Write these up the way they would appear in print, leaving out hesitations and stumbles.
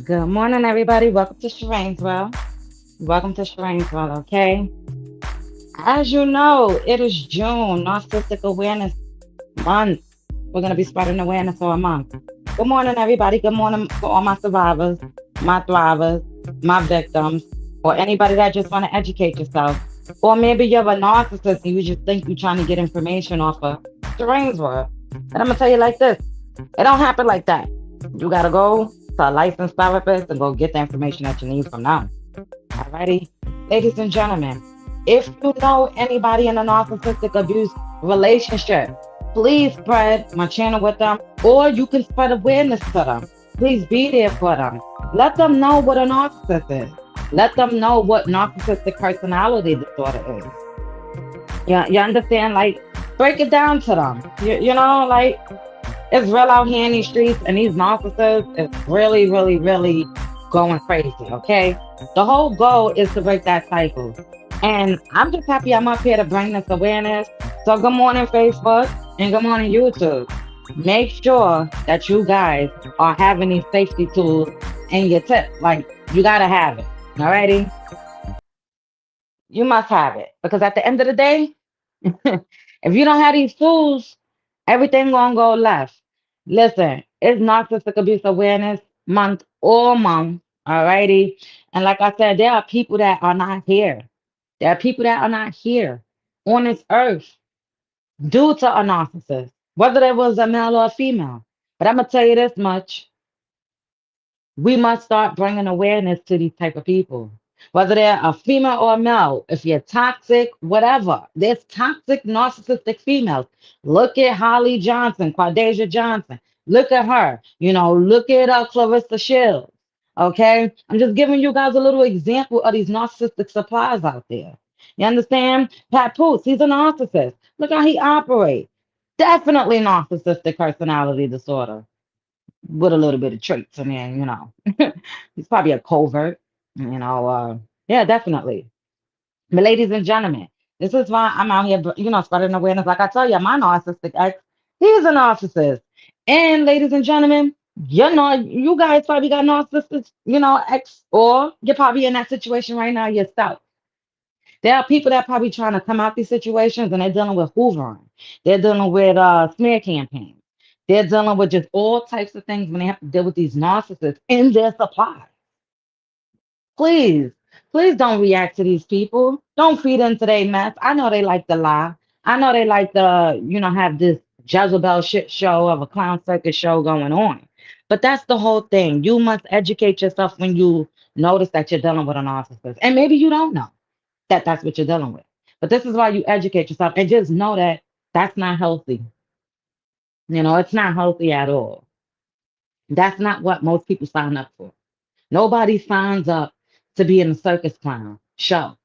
Good morning, everybody. Welcome to Shireen's Well. Welcome to Shireen's Well, okay? As you know, it is June, Narcissistic Awareness Month. We're going to be spreading awareness for a month. Good morning, everybody. Good morning for all my survivors, my thrivers, my victims, or anybody that just want to educate yourself. Or maybe you're a narcissist and you just think you're trying to get information off of Shireen's World. And I'm going to tell you like this. It don't happen like that. You gotta go to a licensed therapist and go get the information that you need from them. Alrighty, ladies and gentlemen, if you know anybody in a narcissistic abuse relationship, please spread my channel with them, or you can spread awareness to them. Please be there for them. Let them know what a narcissist is. Let them know what narcissistic personality disorder is. Yeah, you understand? Like, break it down to them. Like it's real out here in these streets, and these narcissists is really, really, really going crazy. Okay, the whole goal is to break that cycle, and I'm just happy I'm up here to bring this awareness. So, good morning, Facebook, and good morning, YouTube. Make sure that you guys are having these safety tools in your tip. Like, you gotta have it. Alrighty, you must have it because at the end of the day, if you don't have these tools, everything gonna go left. Listen, it's Narcissistic Abuse Awareness Month all month, alrighty? And like I said, there are people that are not here. There are people that are not here on this earth due to a narcissist, whether it was a male or a female. But I'm gonna tell you this much: we must start bringing awareness to these type of people, whether they're a female or a male. If you're toxic, whatever, there's toxic narcissistic females. Look at Holly Johnson, Quadasia Johnson. Look at her. Look at Clarissa Shields. Okay, I'm just giving you guys a little example of these narcissistic supplies out there. You understand? Pat Poots, he's a narcissist. Look how he operates. Definitely narcissistic personality disorder with a little bit of traits. I mean, he's probably a covert, yeah, definitely. But ladies and gentlemen, this is why I'm out here, spreading awareness. Like I tell you, my narcissistic ex, he's a narcissist. And ladies and gentlemen, you guys probably got narcissists, ex, or you're probably in that situation right now yourself. There are people that probably trying to come out these situations and they're dealing with hoovering. They're dealing with smear campaigns. They're dealing with just all types of things when they have to deal with these narcissists in their supply. Please, please don't react to these people. Don't feed into their mess. I know they like to lie. I know they like to, have this Jezebel shit show of a clown circus show going on. But that's the whole thing. You must educate yourself when you notice that you're dealing with a narcissist. And maybe you don't know that that's what you're dealing with. But this is why you educate yourself and just know that that's not healthy. It's not healthy at all. That's not what most people sign up for. Nobody signs up to be in a circus clown show.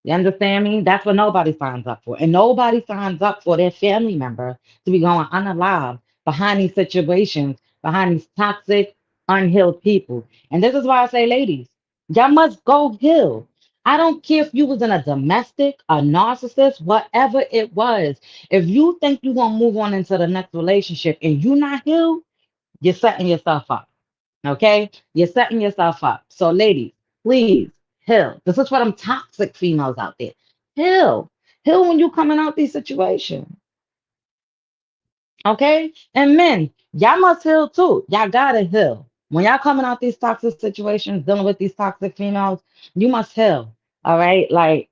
You understand me? That's what nobody signs up for. And nobody signs up for their family member to be going unalive behind these situations, behind these toxic, unhealed people. And this is why I say, ladies, y'all must go heal. I don't care if you was in a domestic, a narcissist, whatever it was. If you think you're gonna move on into the next relationship and you not healed, you're setting yourself up. Okay? You're setting yourself up. So, ladies, please heal. This is for them toxic females out there. Heal. Heal when you coming out these situations. Okay? And men, y'all must heal too. Y'all gotta heal. When y'all coming out these toxic situations, dealing with these toxic females, you must heal. All right? Like,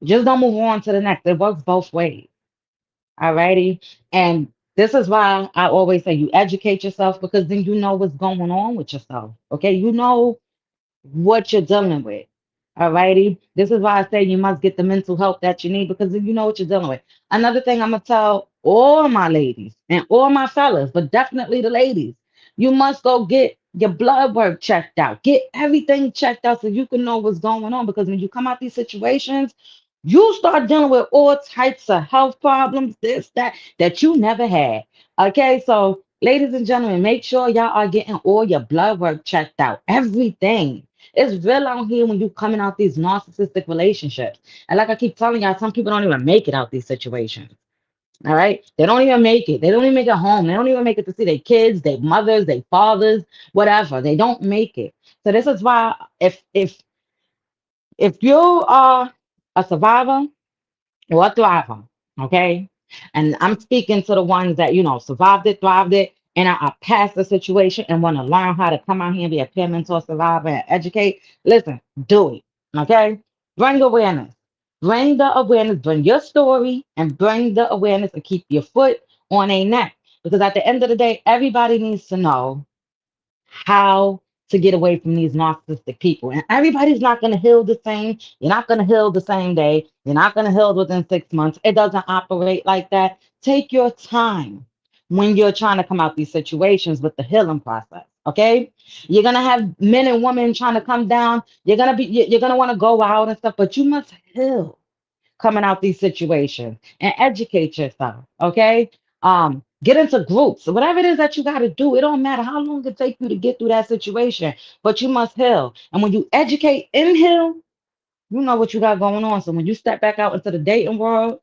just don't move on to the next. It works both ways. Alrighty. And this is why I always say you educate yourself because then you know what's going on with yourself. Okay. You know what you're dealing with. Alrighty. This is why I say you must get the mental help that you need because then you know what you're dealing with. Another thing I'm gonna tell all my ladies and all my fellas, but definitely the ladies, you must go get your blood work checked out. Get everything checked out so you can know what's going on. Because when you come out these situations, you start dealing with all types of health problems, this, that you never had. Okay, so ladies and gentlemen, make sure y'all are getting all your blood work checked out. Everything. It's real out here when you coming out these narcissistic relationships. And like I keep telling y'all, some people don't even make it out these situations. All right. They don't even make it. They don't even make it home. They don't even make it to see their kids, their mothers, their fathers, whatever. They don't make it. So this is why if you are a survivor or a thriver, okay? And I'm speaking to the ones that, survived it, thrived it, and are past the situation and want to learn how to come out here and be a peer mentor, survivor, and educate. Listen, do it, okay? Bring awareness. Bring the awareness, bring your story, and bring the awareness and keep your foot on a neck. Because at the end of the day, everybody needs to know how to get away from these narcissistic people. And everybody's not going to heal the same. You're not going to heal the same day. You're not going to heal within 6 months. It doesn't operate like that. Take your time when you're trying to come out these situations with the healing process. Okay, you're gonna have men and women trying to come down. You're gonna want to go out and stuff, but you must heal coming out these situations and educate yourself. Okay. Get into groups, whatever it is that you got to do. It don't matter how long it takes you to get through that situation, but you must heal. And when you educate and heal, you know what you got going on. So when you step back out into the dating world,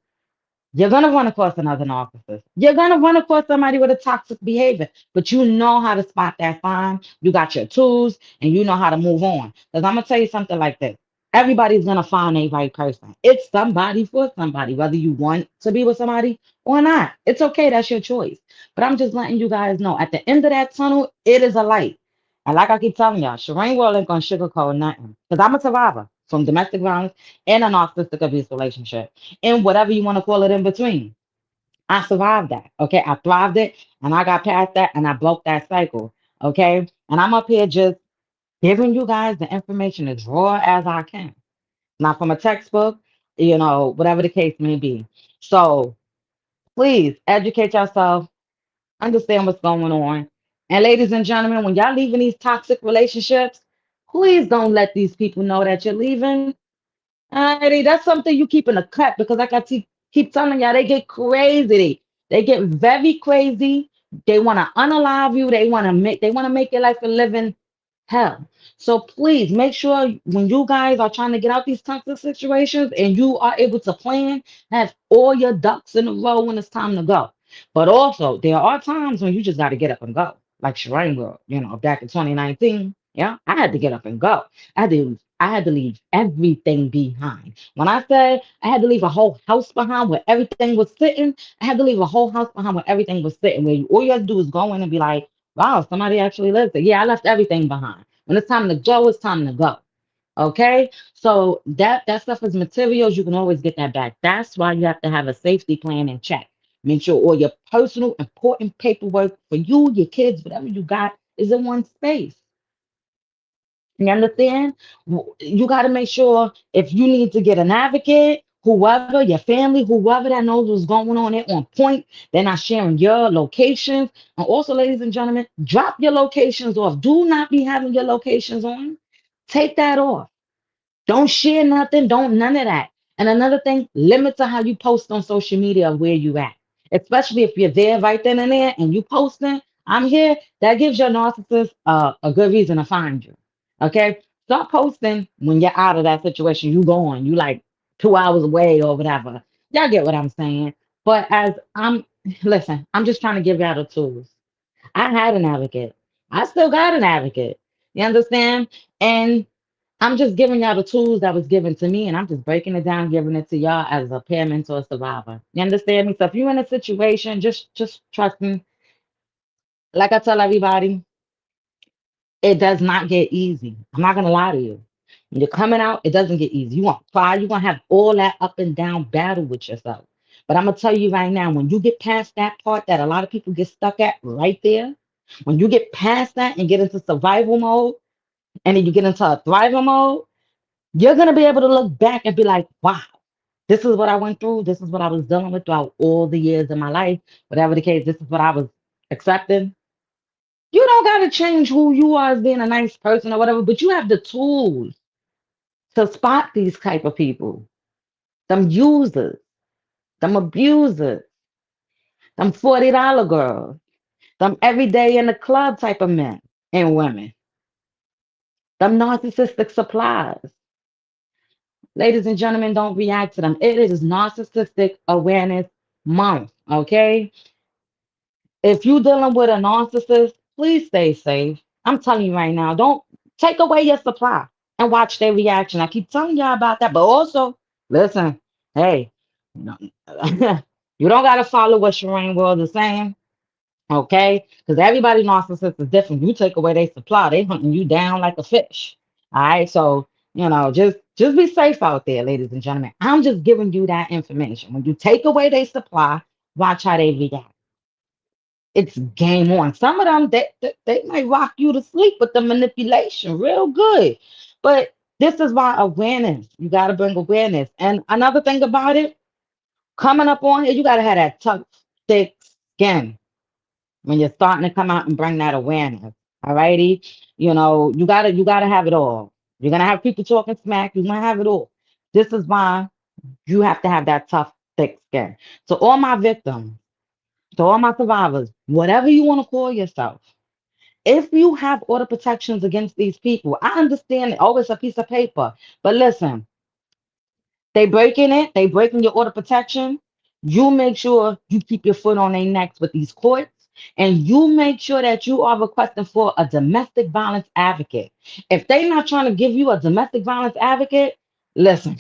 you're gonna run across another narcissist. You're gonna run across somebody with a toxic behavior, but you know how to spot that sign. You got your tools, and you know how to move on. Because I'm gonna tell you something like this: everybody's gonna find a right person. It's somebody for somebody, whether you want to be with somebody or not. It's okay. That's your choice. But I'm just letting you guys know: at the end of that tunnel, it is a light. And like I keep telling y'all, Shireen World ain't gonna sugarcoat nothing. Because I'm a survivor from domestic violence and a narcissistic abuse relationship and whatever you want to call it in between. I survived that. Okay. I thrived it and I got past that and I broke that cycle. Okay. And I'm up here just giving you guys the information as raw as I can. Not from a textbook, whatever the case may be. So please educate yourself, understand what's going on. And ladies and gentlemen, when y'all leaving these toxic relationships, please don't let these people know that you're leaving. Alrighty, that's something you keep in the cut because like keep telling y'all, they get crazy. They get very crazy. They want to unalive you. They want to make your life a living hell. So please make sure when you guys are trying to get out these toxic situations and you are able to plan, have all your ducks in a row when it's time to go. But also, there are times when you just got to get up and go, like Sherane Girl, back in 2019. Yeah, I had to get up and go. I had to leave everything behind. When I say I had to leave a whole house behind where everything was sitting, I had to leave a whole house behind where everything was sitting. All you have to do is go in and be like, wow, somebody actually lives there. Yeah, I left everything behind. When it's time to go, it's time to go. Okay. So that stuff is materials. You can always get that back. That's why you have to have a safety plan in check. Make sure all your personal important paperwork for you, your kids, whatever you got is in one space. You understand? You got to make sure if you need to get an advocate, whoever, your family, whoever that knows what's going on, they're on point. They're not sharing your locations. And also, ladies and gentlemen, drop your locations off. Do not be having your locations on. Take that off. Don't share nothing. Don't none of that. And another thing, limit to how you post on social media of where you at. Especially if you're there right then and there and you posting, I'm here. That gives your narcissist a good reason to find you. Okay. Start posting when you're out of that situation. You going, you like 2 hours away or whatever. Y'all get what I'm saying. But as I'm listen, I'm just trying to give y'all the tools. I had an advocate. I still got an advocate. You understand? And I'm just giving y'all the tools that was given to me, and I'm just breaking it down, giving it to y'all as a peer mentor survivor. You understand me? So if you're in a situation, just trust me. Like I tell everybody, it does not get easy. I'm not gonna lie to you. When you're coming out, it doesn't get easy. You want cry, you're gonna have all that up and down battle with yourself. But I'm gonna tell you right now, when you get past that part that a lot of people get stuck at right there, when you get past that and get into survival mode, and then you get into a thrival mode, you're going to be able to look back and be like, wow, this is what I went through. This is what I was dealing with throughout all the years of my life. Whatever the case, this is what I was accepting. You don't got to change who you are as being a nice person or whatever, but you have the tools to spot these type of people, them users, them abusers, them $40 girls, them everyday in the club type of men and women, them narcissistic supplies. Ladies and gentlemen, don't react to them. It is Narcissistic Awareness Month. Okay, if you dealing with a narcissist, please stay safe. I'm telling you right now, don't take away your supply and watch their reaction. I keep telling y'all about that, but also listen, hey, no- you don't gotta follow what Shireen World is saying, okay? Because everybody narcissist is different. You take away their supply, they hunting you down like a fish. All right, so just be safe out there, ladies and gentlemen. I'm just giving you that information. When you take away their supply, watch how they react. It's game on. Some of them they might rock you to sleep with the manipulation real good. But this is why awareness. You got to bring awareness. And another thing about it, coming up on here, you got to have that tough, thick skin when you're starting to come out and bring that awareness. All righty, you gotta have it all. You're gonna have people talking smack. You're gonna have it all. This is why you have to have that tough, thick skin. So all my victims, to all my survivors, whatever you want to call yourself, if you have order protections against these people, I understand always a piece of paper. But listen, they breaking it, they breaking your order protection. You make sure you keep your foot on their necks with these courts, and you make sure that you are requesting for a domestic violence advocate. If they're not trying to give you a domestic violence advocate, listen,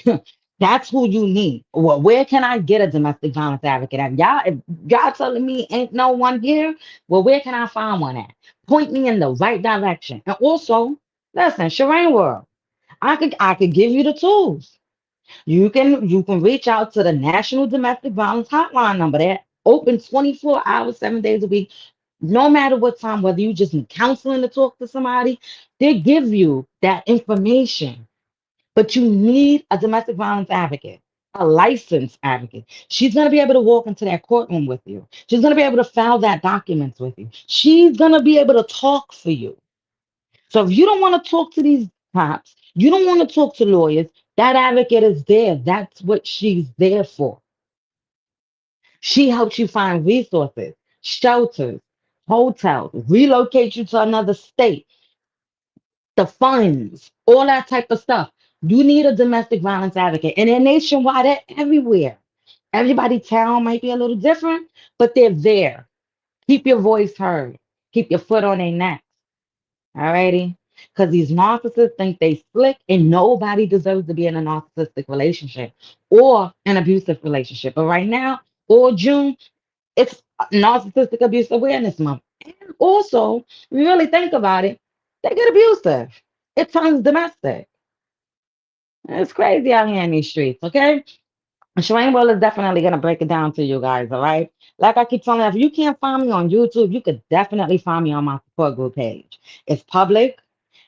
that's who you need. Well, where can I get a domestic violence advocate? If y'all telling me ain't no one here, well, where can I find one at? Point me in the right direction. And also, listen, Shireen World, I could give you the tools. You can reach out to the National Domestic Violence Hotline number. They're open 24 hours, 7 days a week, no matter what time, whether you just need counseling to talk to somebody, they give you that information. But you need a domestic violence advocate, a licensed advocate. She's going to be able to walk into that courtroom with you. She's going to be able to file that documents with you. She's going to be able to talk for you. So if you don't want to talk to these cops, you don't want to talk to lawyers, that advocate is there. That's what she's there for. She helps you find resources, shelters, hotels, relocate you to another state, the funds, all that type of stuff. You need a domestic violence advocate, and they're nationwide, they're everywhere. Everybody's town might be a little different, but they're there. Keep your voice heard. Keep your foot on their neck. Alrighty? Because these narcissists think they slick and nobody deserves to be in a narcissistic relationship or an abusive relationship. But right now, all June, it's Narcissistic Abuse Awareness Month. And also, if you really think about it, they get abusive. It turns domestic. It's crazy out here in these streets, okay? Shireen Will is definitely gonna break it down to you guys, all right? Like I keep telling you, if you can't find me on YouTube, you could definitely find me on my support group page. It's public.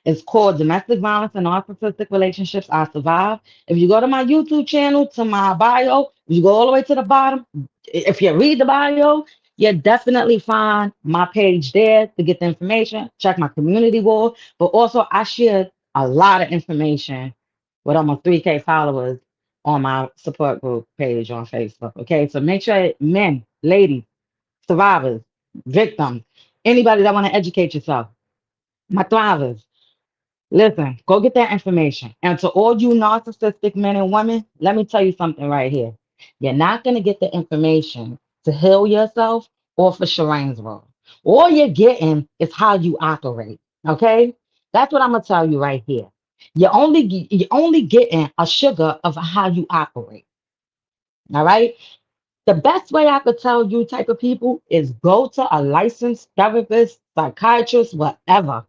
It's called Domestic Violence and Narcissistic Relationships I Survive. If you go to my YouTube channel, to my bio, if you go all the way to the bottom, if you read the bio, you definitely find my page there to get the information. Check my community wall. But also, I share a lot of information with almost 3K followers on my support group page on Facebook. Okay, so make sure men, ladies, survivors, victims, anybody that want to educate yourself, my thrivers, listen, go get that information. And to all you narcissistic men and women, let me tell you something right here. You're not going to get the information to heal yourself or for Shireen's role. All you're getting is how you operate. Okay? That's what I'm going to tell you right here. You're only getting a sugar of how you operate. All right? The best way I could tell you type of people is go to a licensed therapist, psychiatrist, whatever,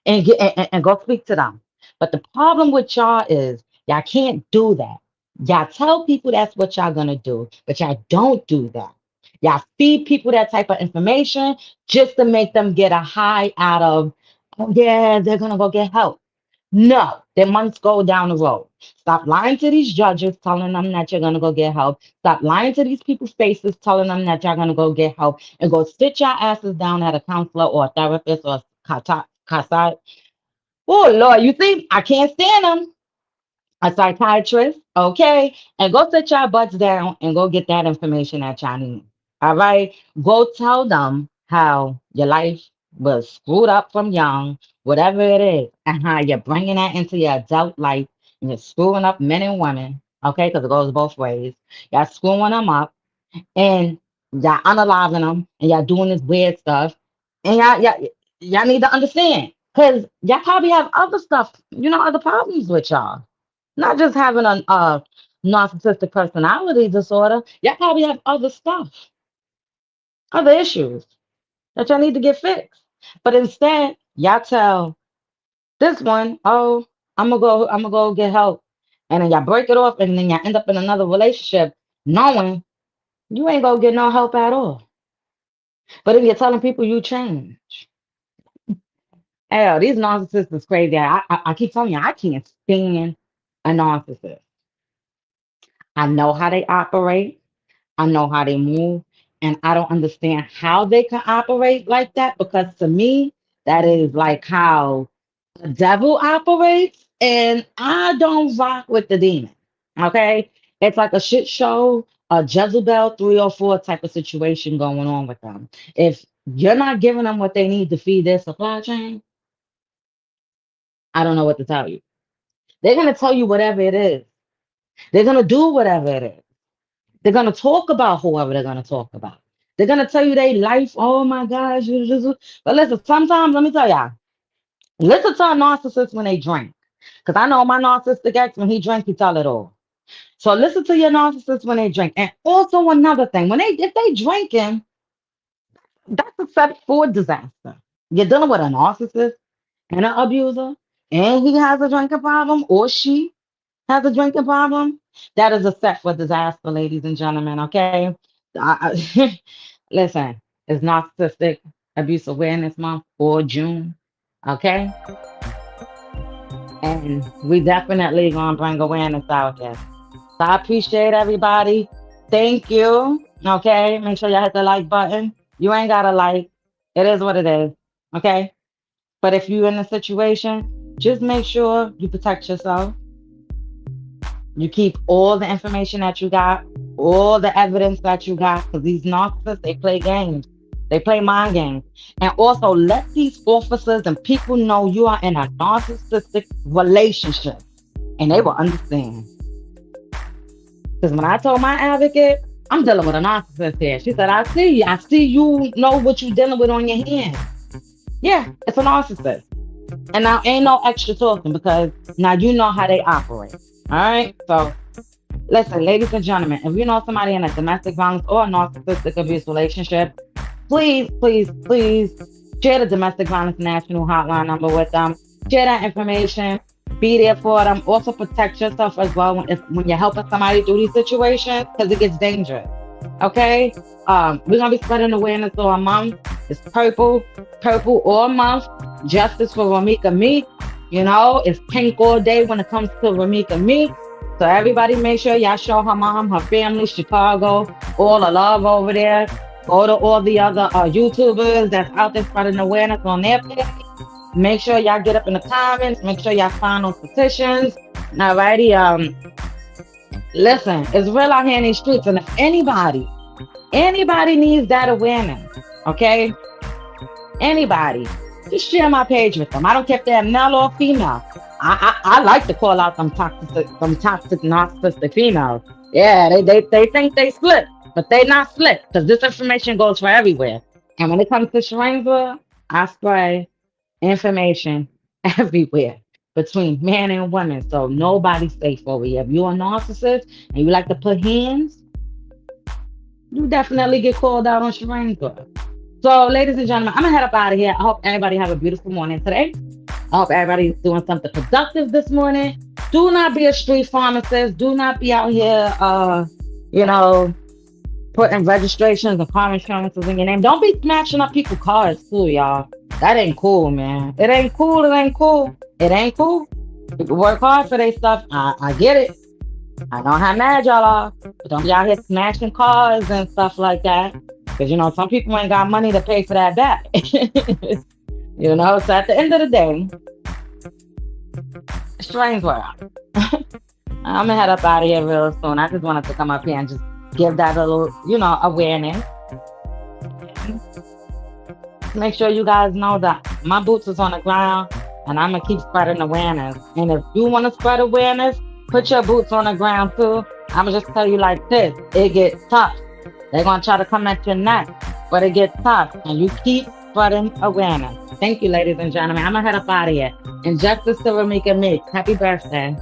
and go speak to them. But the problem with y'all is y'all can't do that. Y'all tell people that's what y'all gonna do, but y'all don't do that. Y'all feed people that type of information just to make them get a high out of, oh yeah, they're gonna go get help. No, they must go down the road. Stop lying to these judges, telling them that you're gonna go get help. Stop lying to these people's faces, telling them that you're gonna go get help, and go sit your asses down at a counselor or a therapist or a. Oh Lord, you think I can't stand them? A psychiatrist, okay? And go sit your butts down and go get that information that y'all need. All right? Go tell them how your life was screwed up from young, whatever it is, and how you're bringing that into your adult life and you're screwing up men and women, okay? Because it goes both ways. You're screwing them up. and y'all unaliving them and y'all doing this weird stuff. And y'all need to understand. Cause y'all probably have other stuff, other problems with y'all. Not just having a narcissistic personality disorder. Y'all probably have other stuff, other issues that y'all need to get fixed. But instead, y'all tell this one, oh, I'm gonna go get help. And then y'all break it off and then y'all end up in another relationship knowing you ain't gonna get no help at all. But if you're telling people you change, hell, these narcissists is crazy. I keep telling you, I can't stand a narcissist. I know how they operate, I know how they move, and I don't understand how they can operate like that because to me, that is like how the devil operates, and I don't rock with the demon. Okay? It's like a shit show, a Jezebel 304 type of situation going on with them. If you're not giving them what they need to feed their supply chain, I don't know what to tell you. They're going to tell you whatever it is. They're going to do whatever it is. They're going to talk about whoever they're going to talk about. They're going to tell you their life. Oh my gosh. But listen, sometimes, let me tell y'all, listen to a narcissist when they drink. Because I know my narcissistic ex, when he drinks, he tell it all. So listen to your narcissist when they drink. And also another thing, if they drinking, that's a step for disaster. You're dealing with a narcissist and an abuser, and he has a drinking problem, or she has a drinking problem. That is a step for disaster, ladies and gentlemen. Okay, listen, it's Narcissistic Abuse Awareness Month for June. Okay, and we definitely gonna bring awareness out there. So I appreciate everybody. Thank you. Okay. Make sure y'all hit the like button. You ain't got to like. It is what it is. Okay. But if you're in a situation, just make sure you protect yourself. You keep all the information that you got, all the evidence that you got, because these narcissists, they play games. They play mind games. And also let these officers and people know you are in a narcissistic relationship and they will understand. Because when I told my advocate, I'm dealing with a narcissist here. She said, I see you. I see you know what you're dealing with on your hands. Yeah, it's a narcissist. And now ain't no extra talking because now you know how they operate. All right? So listen, ladies and gentlemen, if you know somebody in a domestic violence or a narcissistic abuse relationship, please, please, please share the domestic violence national hotline number with them. Share that information. Be there for them. Also protect yourself as well when you're helping somebody through these situations because it gets dangerous. Okay? We're gonna be spreading awareness all month. It's purple all month. Justice for Ramika Meek. It's pink all day when it comes to Ramika Meek. So everybody make sure y'all show her mom, her family, Chicago, all the love over there. Go to all the other YouTubers that's out there spreading awareness on their page. Make sure y'all get up in the comments. Make sure y'all sign those petitions. Alrighty, listen, it's real out here in these streets, and if anybody needs that awareness, okay? Anybody, just share my page with them. I don't care if they're male or female. I like to call out them toxic narcissistic females. Yeah, they think they slick, but they not slick because this information goes for everywhere. And when it comes to Sherainsville, I spray information everywhere between men and women. So nobody's safe over here. If you're a narcissist and you like to put hands, you definitely get called out on Sherainsville. So, ladies and gentlemen, I'm gonna head up out of here. I hope everybody have a beautiful morning today. I hope everybody's doing something productive this morning. Do not be a street pharmacist. Do not be out here, putting registrations and car insurances in your name. Don't be smashing up people's cars too, y'all. That ain't cool, man. It ain't cool. It ain't cool. It ain't cool. People work hard for their stuff. I get it. I know how mad y'all are. But don't be out here smashing cars and stuff like that. Because, some people ain't got money to pay for that back. So at the end of the day, strange world. I'm going to head up out of here real soon. I just wanted to come up here and just give that a little, awareness. Make sure you guys know that my boots is on the ground and I'm going to keep spreading awareness. And if you want to spread awareness, put your boots on the ground too. I'm going to just tell you like this. It gets tough. They're gonna try to come at your neck, but it gets tough, and you keep spreading awareness. Thank you, ladies and gentlemen. I'm gonna head up out of here. And justice to Ramika Meeks. Happy birthday.